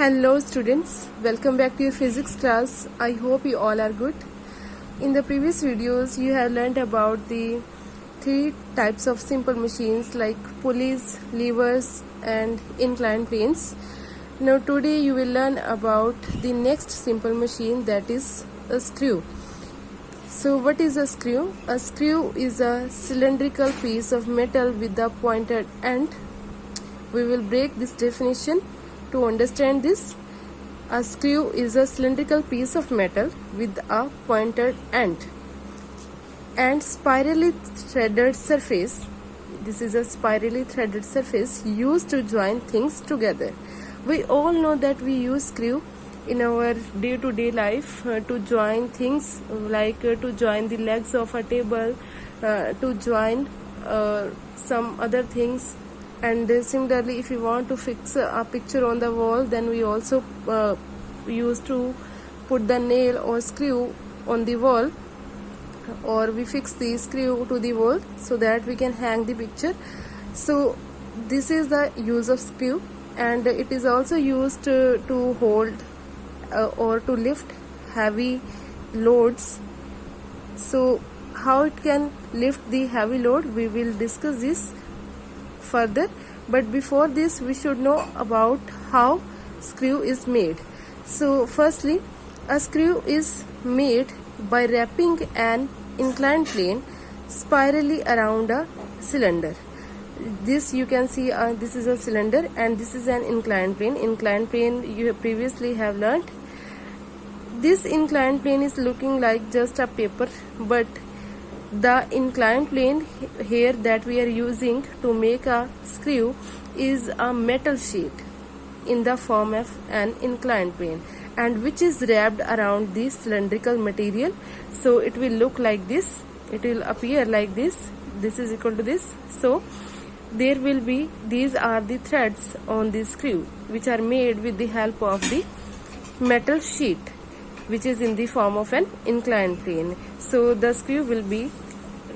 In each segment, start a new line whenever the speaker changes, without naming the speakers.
Hello students, welcome back to your physics class. I hope you all are good. In the previous videos you have learned about the three types of simple machines like pulleys, levers and inclined planes. Now today you will learn about the next simple machine, that is a screw. So what is a screw? A screw is a cylindrical piece of metal with a pointed end. We will break this definition. To understand this, a screw is a cylindrical piece of metal with a pointed end and spirally threaded surface. This is a spirally threaded surface used to join things together. We all know that we use screw in our day-to-day life to join things, like to join the legs of a table, to join some other things. And similarly, if you want to fix a picture on the wall, then we also used to put the nail or screw on the wall, or we fix the screw to the wall so that we can hang the picture. So this is the use of screw, and it is also used to hold or to lift heavy loads. So how it can lift the heavy load, we will discuss this further, but before this we should know about how screw is made. So firstly, a screw is made by wrapping an inclined plane spirally around a cylinder. This you can see, this is a cylinder and this is an inclined plane. Inclined plane you previously have learned. This inclined plane is looking like just a paper, but the inclined plane here that we are using to make a screw is a metal sheet in the form of an inclined plane, and which is wrapped around the cylindrical material. So it will look like this, it will appear like this. This is equal to this. So there will be, these are the threads on the screw which are made with the help of the metal sheet which is in the form of an inclined plane. So the screw will be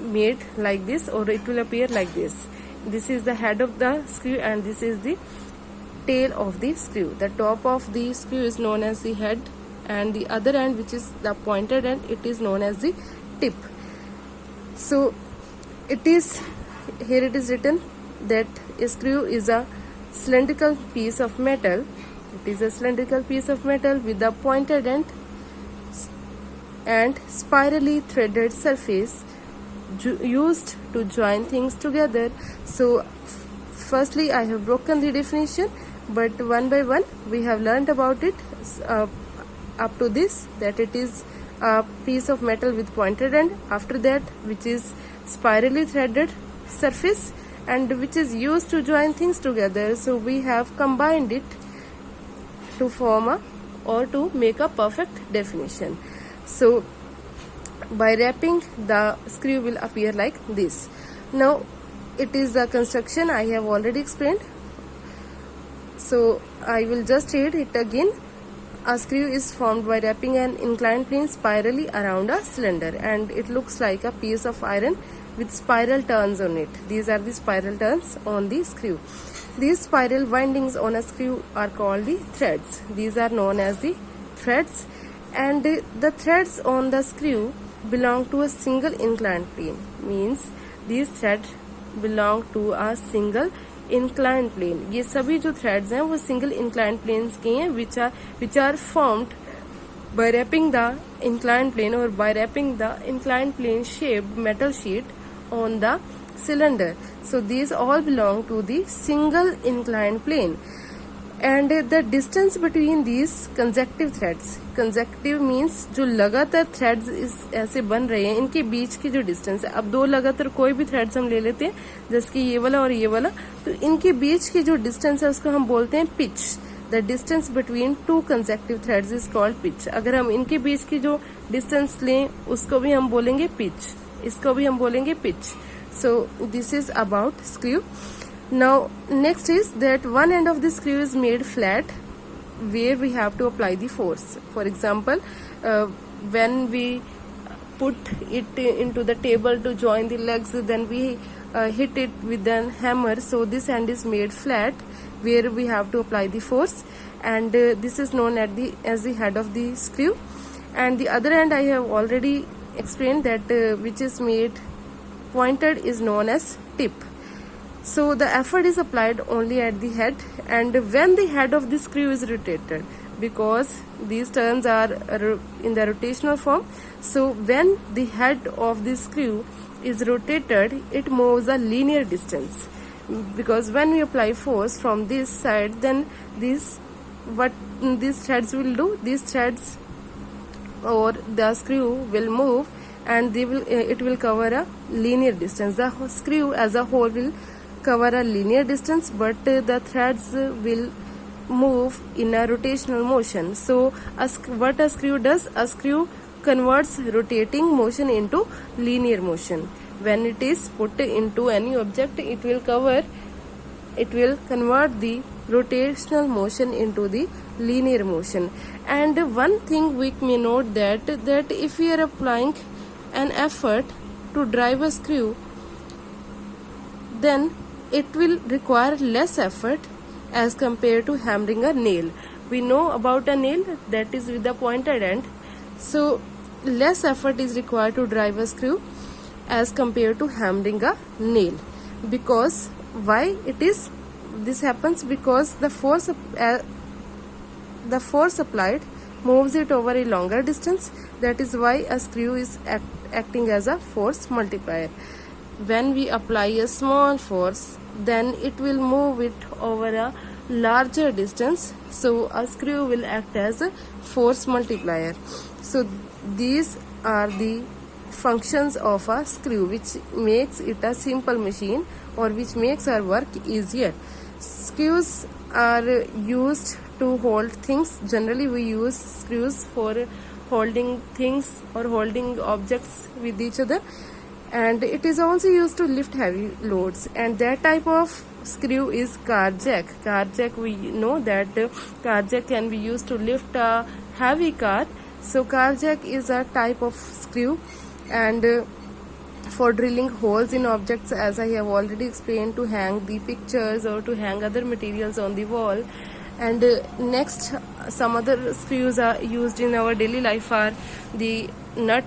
made like this, or it will appear like this. This is the head of the screw and this is the tail of the screw. The top of the screw is known as the head, and the other end, which is the pointed end, it is known as the tip. So it is, here it is written that a screw is a cylindrical piece of metal. It is a cylindrical piece of metal with a pointed end and spirally threaded surface used to join things together. So firstly I have broken the definition, but one by one we have learned about it up to this, that it is a piece of metal with pointed end, after that which is spirally threaded surface and which is used to join things together. So we have combined it to form a, or to make a perfect definition. So by wrapping, the screw will appear like this. Now it is the construction I have already explained, so I will just read it again. A screw is formed by wrapping an inclined plane spirally around a cylinder, and it looks like a piece of iron with spiral turns on it. These are the spiral turns on the screw. These spiral windings on a screw are called the threads. These are known as the threads, and the threads on the screw belong to a single inclined plane. Means these threads belong to a single inclined plane. ये सभी जो threads हैं वो single inclined planes के हैं, which are formed by wrapping the inclined plane, or by wrapping the inclined plane shaped metal sheet on the cylinder. So these all belong to the single inclined plane. And the distance between these consecutive threads, consecutive means जो लगातार threads इस ऐसे बन रहे हैं, इनके बीच की जो distance है, अब दो लगातार कोई भी threads हम ले लेते हैं, जैसे कि ये वाला और ये वाला, तो इनके बीच की जो distance है उसको हम बोलते हैं pitch. The distance between two consecutive threads is called pitch. अगर हम इनके बीच की जो distance लें उसको भी हम बोलेंगे pitch, इसको भी हम बोलेंगे pitch. So this is about screw. Now next is that one end of the screw is made flat where we have to apply the force. For example, when we put it into the table to join the legs, then we hit it with a hammer. So this end is made flat where we have to apply the force, and this is known as the head of the screw. And the other end I have already explained that which is made pointed is known as tip. So the effort is applied only at the head, and when the head of the screw is rotated, because these turns are in the rotational form, so when the head of the screw is rotated, it moves a linear distance, because when we apply force from this side, then what these threads will do, these threads or the screw will move, and it will cover a linear distance. The screw as a whole will cover a linear distance, but the threads will move in a rotational motion. So what a screw does, a screw converts rotating motion into linear motion. When it is put into any object, it will convert the rotational motion into the linear motion. And one thing we may note that if we are applying an effort to drive a screw, then it will require less effort as compared to hammering a nail. We know about a nail, that is with the pointed end. So less effort is required to drive a screw as compared to hammering a nail. Because why this happens? Because the force applied moves it over a longer distance. That is why a screw is acting as a force multiplier. When we apply a small force, then it will move it over a larger distance, so a screw will act as a force multiplier. So these are the functions of a screw, which makes it a simple machine, or which makes our work easier. Screws are used to hold things. Generally we use screws for holding things or holding objects with each other, and it is also used to lift heavy loads, and that type of screw is car jack. Car jack, we know that car jack can be used to lift a heavy car. So car jack is a type of screw, and for drilling holes in objects, as I have already explained, to hang the pictures or to hang other materials on the wall. And next, some other screws are used in our daily life are the nut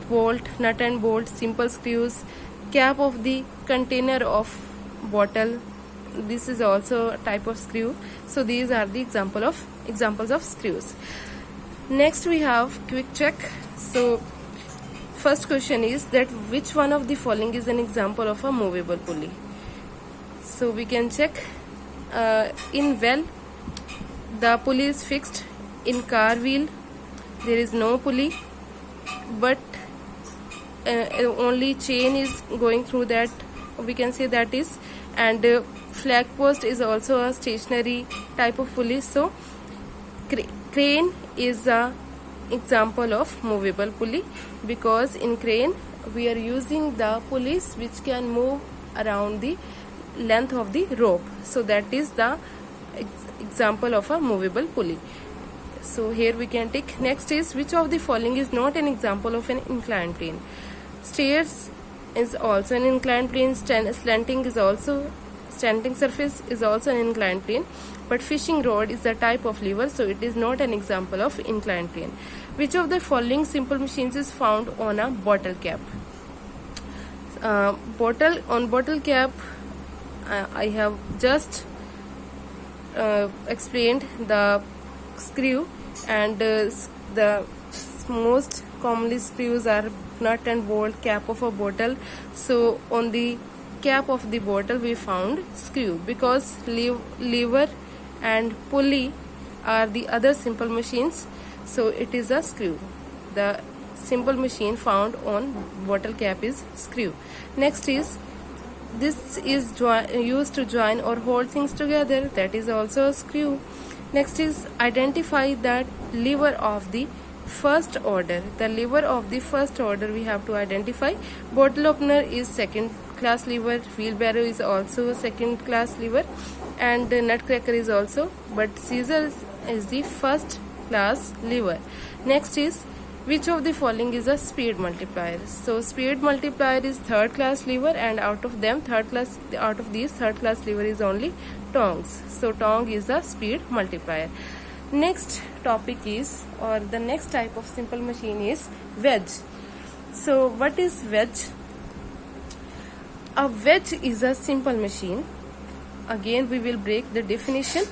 and bolt, simple screws, cap of the container of bottle. This is also a type of screw. So these are the examples of screws. Next we have quick check. So first question is that which one of the following is an example of a movable pulley? So we can check. In well, the pulley is fixed. In car wheel, there is no pulley, but only chain is going through that, we can say that is. And flag post is also a stationary type of pulley. So crane is a example of movable pulley, because in crane we are using the pulleys which can move around the length of the rope. So that is the example of a movable pulley. So here we can take. Next is which of the following is not an example of an inclined plane? Stairs is also an inclined plane. Slanting surface is also an inclined plane. But fishing rod is a type of lever, so it is not an example of inclined plane. Which of the following simple machines is found on a bottle cap? Bottle cap, I have just explained the screw, and the most commonly screws are nut and bolt, cap of a bottle. So on the cap of the bottle we found screw, because lever and pulley are the other simple machines, so it is a screw. The simple machine found on bottle cap is screw. Next is this is used to join or hold things together, that is also a screw. Next is identify that lever of the first order. The lever of the first order we have to identify. Bottle opener is second class lever, wheelbarrow is also second class lever, and nutcracker is also, but scissors is the first class lever. Next is which of the following is a speed multiplier? So speed multiplier is third class lever, and out of these third class lever is only tongs. So tong is a speed multiplier. Next topic is, or the next type of simple machine is wedge. So what is wedge? A wedge is a simple machine. Again we will break the definition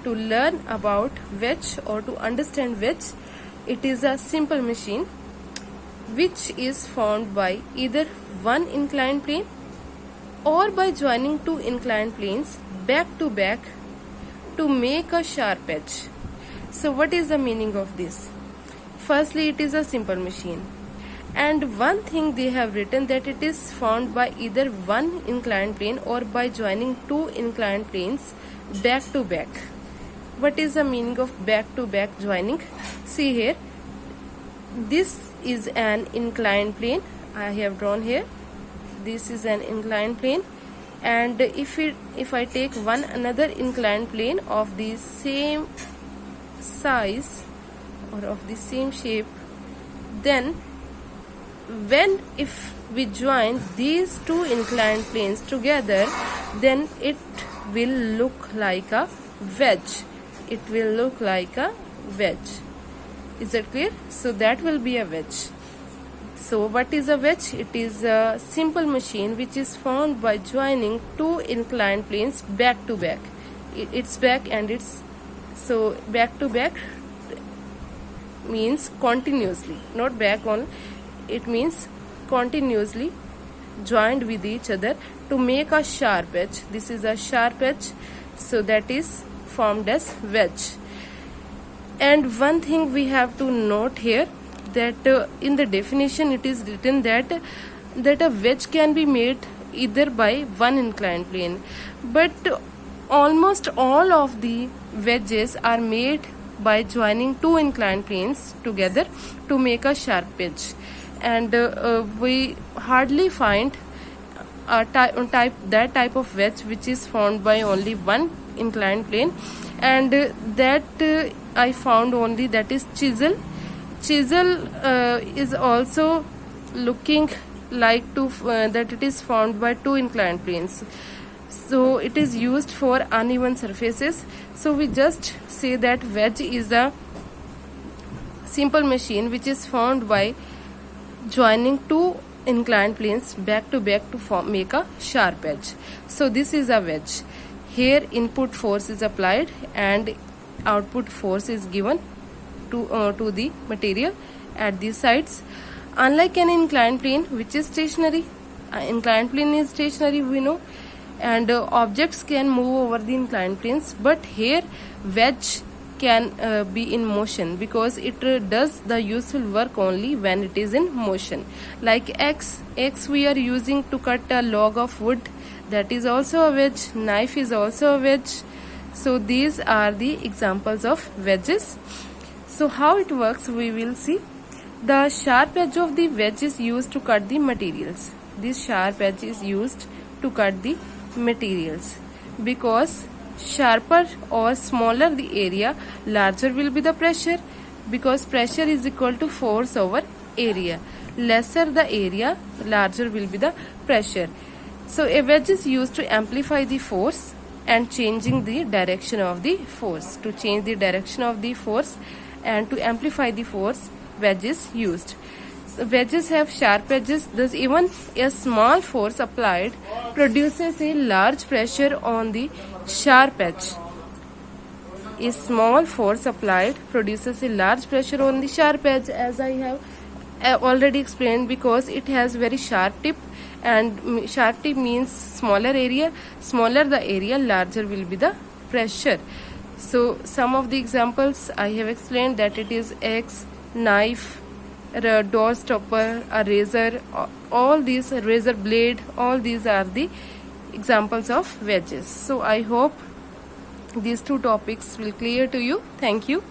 to learn about wedge or to understand wedge. It is a simple machine which is formed by either one inclined plane or by joining two inclined planes back to back to make a sharp edge. So what is the meaning of this? Firstly, it is a simple machine, and one thing they have written that it is formed by either one inclined plane or by joining two inclined planes back to back. What is the meaning of back to back joining? See here, this is an inclined plane I have drawn here. This is an inclined plane, and if I take one another inclined plane of the same size or of the same shape, then if we join these two inclined planes together, then it will look like a wedge. It will look like a wedge. Is that clear? So that will be a wedge. So what is a wedge? It is a simple machine which is formed by joining two inclined planes back to back. It's back and it's, so back to back means continuously, not back on. It means continuously joined with each other to make a sharp edge. This is a sharp edge, so that is formed as wedge. And one thing we have to note here, that in the definition it is written that a wedge can be made either by one inclined plane, but almost all of the wedges are made by joining two inclined planes together to make a sharp edge. And we hardly find that type of wedge which is formed by only one inclined plane, and that I found only, that is chisel. Chisel is also looking like that it is formed by two inclined planes, so it is used for uneven surfaces. So we just say that wedge is a simple machine which is formed by joining two inclined planes back to back to make a sharp edge. So this is a wedge. Here input force is applied and output force is given to the material at these sides. Unlike an inclined plane which is stationary, inclined plane is stationary, we know, and objects can move over the inclined planes, but here wedge can be in motion, because it does the useful work only when it is in motion. Like X we are using to cut a log of wood, that is also a wedge. Knife is also a wedge. So these are the examples of wedges. So how it works we will see. The sharp edge of the wedge is used to cut the materials. This sharp edge is used to cut the materials, because sharper or smaller the area, larger will be the pressure, because pressure is equal to force over area. Lesser the area, larger will be the pressure. So a wedge is used to amplify the force and changing the direction of the force. To change the direction of the force and to amplify the force, wedge is used. So wedges have sharp edges, thus even a small force applied produces a large pressure on the sharp edge. A small force applied produces a large pressure on the sharp edge, as I have already explained, because it has very sharp tip, and sharp tip means smaller area. Smaller the area, larger will be the pressure. So some of the examples I have explained, that it is X, knife, a door stopper, a razor, all these, razor blade, all these are the examples of wedges. So I hope these two topics will clear to you. Thank you.